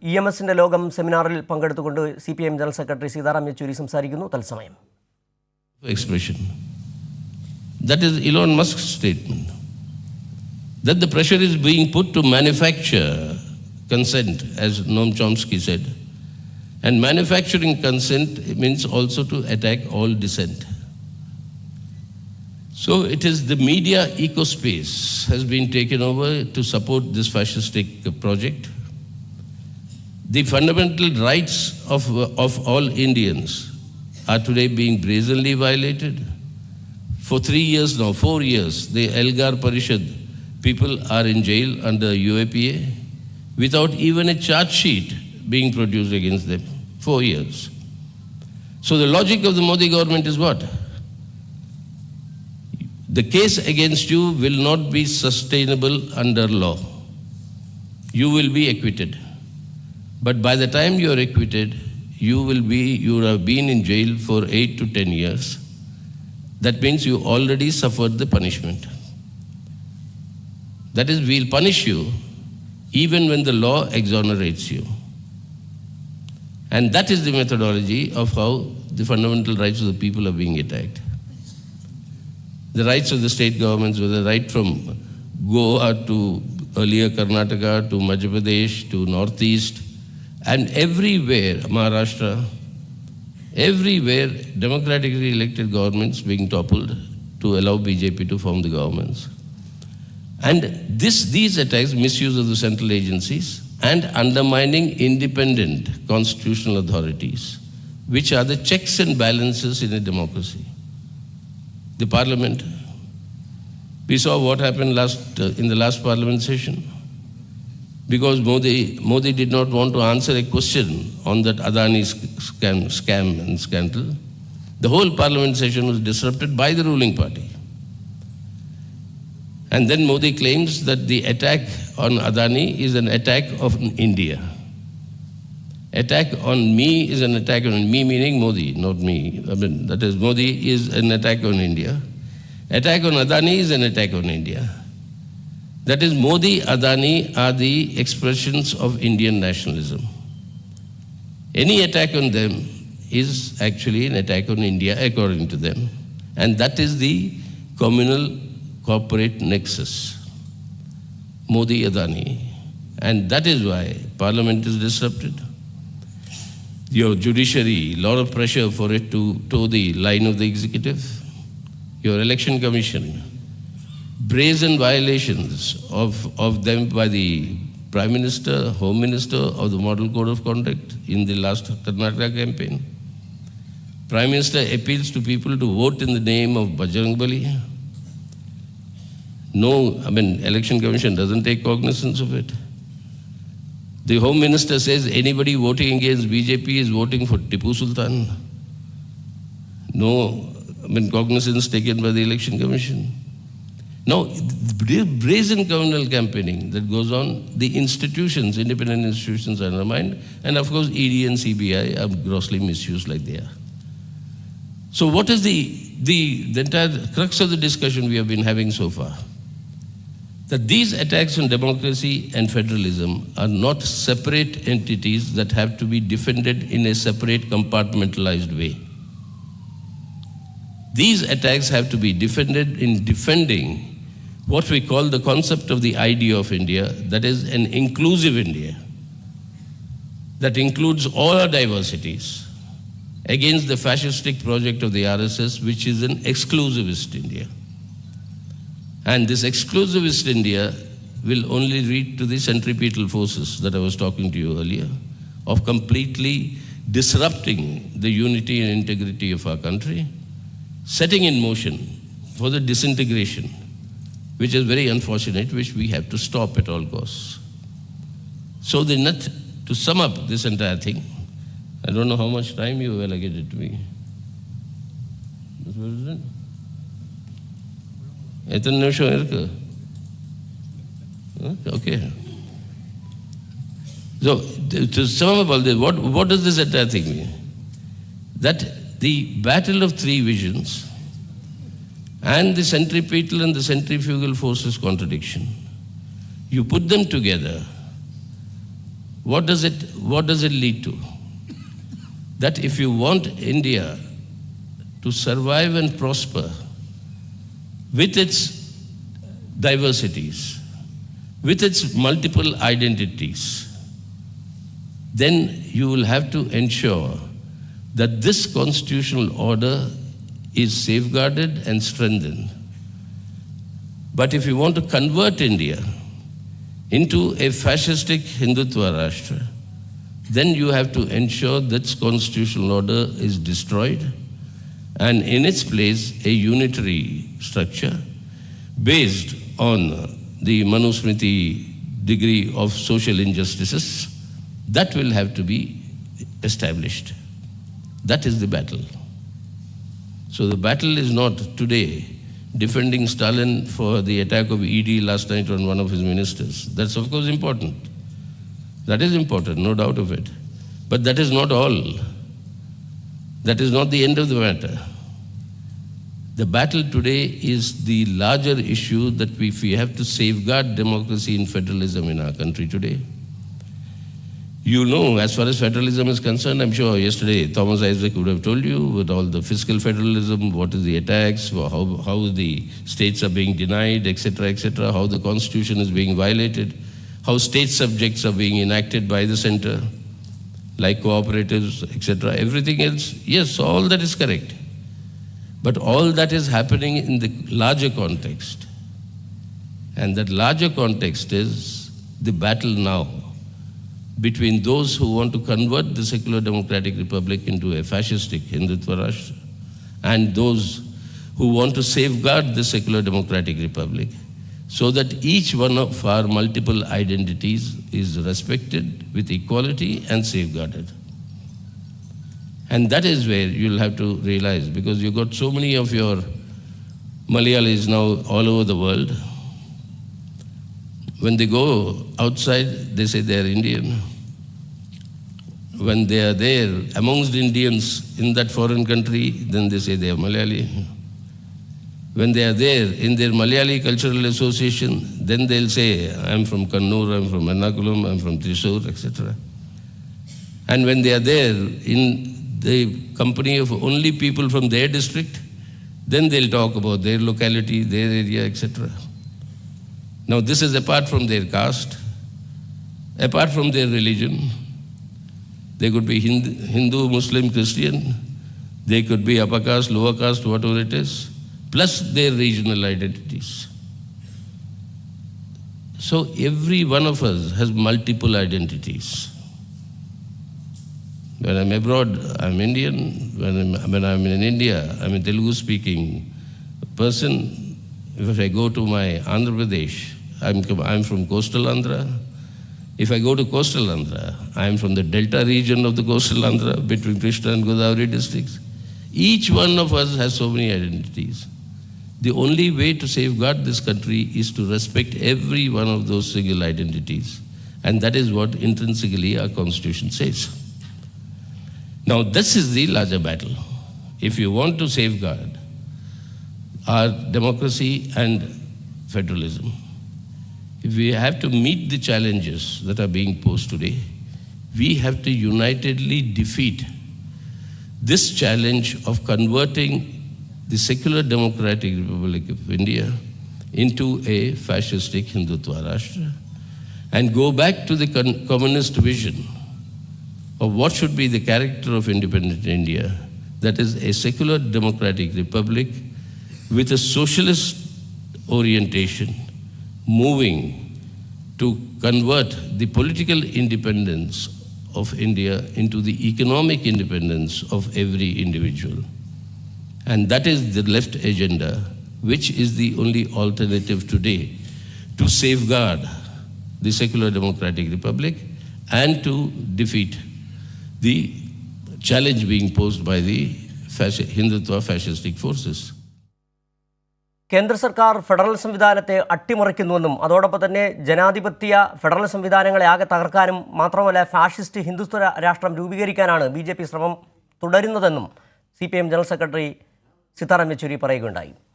EMS-ന്റെ ലോകം സെമിനാറിൽ പങ്കെടുത്തുകൊണ്ട് CPM general secretary Sitaram Yechury സംസാരിക്കുന്നു. തത്സമയം. Expression. That is Elon Musk's statement. That the pressure is being put to manufacture consent, as Noam Chomsky said. And manufacturing consent means also to attack all dissent. So it is the media ecospace has been taken over to support this fascistic project. The fundamental rights of all Indians are today being brazenly violated. For 3 years now, 4 years, the Elgar Parishad people are in jail under UAPA without even a charge sheet being produced against them. 4 years. So the logic of the Modi government is what? The case against you will not be sustainable under law. You will be acquitted. But by the time you are acquitted, you have been in jail for 8 to 10 years. That means you already suffered the punishment. That is, we'll punish you even when the law exonerates you. And that is the methodology of how the fundamental rights of the people are being attacked. The rights of the state governments, whether right from Goa to earlier Karnataka to Madhya Pradesh to Northeast, and everywhere, Maharashtra, everywhere democratically elected governments being toppled to allow BJP to form the governments. And these attacks, misuse of the central agencies and undermining independent constitutional authorities, which are the checks and balances in a democracy. The parliament, we saw what happened in the last parliament session. Because Modi did not want to answer a question on that Adani scam and scandal, the whole parliament session was disrupted by the ruling party. And then Modi claims that the attack on Adani is an attack on India. Attack on me is an attack on me, meaning Modi, not me. I mean, that is, Modi is an attack on India. Attack on Adani is an attack on India. That is, Modi, Adani are the expressions of Indian nationalism. Any attack on them is actually an attack on India, according to them. And that is the communal corporate nexus, Modi, Adani. And that is why Parliament is disrupted. Your judiciary, lot of pressure for it to toe the line of the executive. Your election commission, brazen violations of them by the Prime Minister, Home Minister of the Model Code of Conduct in the last Karnataka campaign. Prime Minister appeals to people to vote in the name of Bajrangbali. No, Election Commission doesn't take cognizance of it. The Home Minister says anybody voting against BJP is voting for Tipu Sultan. No, cognizance taken by the Election Commission. Now, the brazen communal campaigning that goes on, the institutions, independent institutions are undermined, and of course ED and CBI are grossly misused like they are. So what is the entire crux of the discussion we have been having so far? That these attacks on democracy and federalism are not separate entities that have to be defended in a separate compartmentalized way. These attacks have to be defended in defending what we call the concept of the idea of India, that is an inclusive India, that includes all our diversities, against the fascistic project of the RSS, which is an exclusivist India. And this exclusivist India will only lead to the centripetal forces that I was talking to you earlier, of completely disrupting the unity and integrity of our country, setting in motion for the disintegration, which is very unfortunate, which we have to stop at all costs. So to sum up this entire thing, I don't know how much time you have allocated to me. Mr. President? Okay. So to sum up all this, what does this entire thing mean? That the battle of three visions and the centripetal and the centrifugal forces contradiction, you put them together what does it lead to? That if you want India to survive and prosper with its diversities, with its multiple identities, then you will have to ensure that this constitutional order is safeguarded and strengthened. But if you want to convert India into a fascistic Hindutva Rashtra, then you have to ensure that constitutional order is destroyed and in its place a unitary structure based on the Manusmriti degree of social injustices that will have to be established. That is the battle. So the battle is not today defending Stalin for the attack of ED last night on one of his ministers. That's of course important. That is important, no doubt of it. But that is not all. That is not the end of the matter. The battle today is the larger issue that if we have to safeguard democracy and federalism in our country today. You know, as far as federalism is concerned, I'm sure yesterday Thomas Isaac would have told you with all the fiscal federalism, what is the attacks, how the states are being denied, etc., how the constitution is being violated, how state subjects are being enacted by the center, like cooperatives, etc. Everything else, yes, all that is correct. But all that is happening in the larger context. And that larger context is the battle now between those who want to convert the secular democratic republic into a fascistic Hindutva Rashtra and those who want to safeguard the secular democratic republic so that each one of our multiple identities is respected with equality and safeguarded. And that is where you'll have to realize, because you've got so many of your Malayalees now all over the world. When they go outside, they say they are Indian. When they are there amongst Indians in that foreign country, then they say they are Malayali. When they are there in their Malayali Cultural Association, then they'll say, I'm from Kannur, I'm from Ernakulam, I'm from Thrissur, etc. And when they are there in the company of only people from their district, then they'll talk about their locality, their area, etc. Now this is apart from their caste, apart from their religion. They could be Hindu, Muslim, Christian. They could be upper caste, lower caste, whatever it is, plus their regional identities. So every one of us has multiple identities. When I'm abroad, I'm Indian. When I'm in India, I'm a Telugu-speaking person. If I go to my Andhra Pradesh, I'm from coastal Andhra. If I go to coastal Andhra, I'm from the delta region of the coastal Andhra between Krishna and Godavari districts. Each one of us has so many identities. The only way to safeguard this country is to respect every one of those single identities. And that is what intrinsically our constitution says. Now this is the larger battle. If you want to safeguard our democracy and federalism, if we have to meet the challenges that are being posed today, we have to unitedly defeat this challenge of converting the secular democratic Republic of India into a fascistic Hindutva Rashtra and go back to the communist vision of what should be the character of independent India, that is a secular democratic republic with a socialist orientation, moving to convert the political independence of India into the economic independence of every individual. And that is the left agenda, which is the only alternative today to safeguard the secular democratic republic and to defeat the challenge being posed by the Hindutva fascistic forces. കേന്ദ്ര സർക്കാർ federal സംവിധാനത്തെ അട്ടിമറിക്കുന്നുവെന്നും അതോടൊപ്പം തന്നെ ജനാധിപത്യ federal സംവിധാനങ്ങളെ ആകെ തകർക്കാനും മാത്രമല്ല fascist Hindutva രാഷ്ട്രം രൂപീകരിക്കാനാണ് ബി.ജെ.പി. ശ്രമം തുടരുന്നതെന്നും CPM general secretary Sitaram Yechury പറയുകയുണ്ടായി.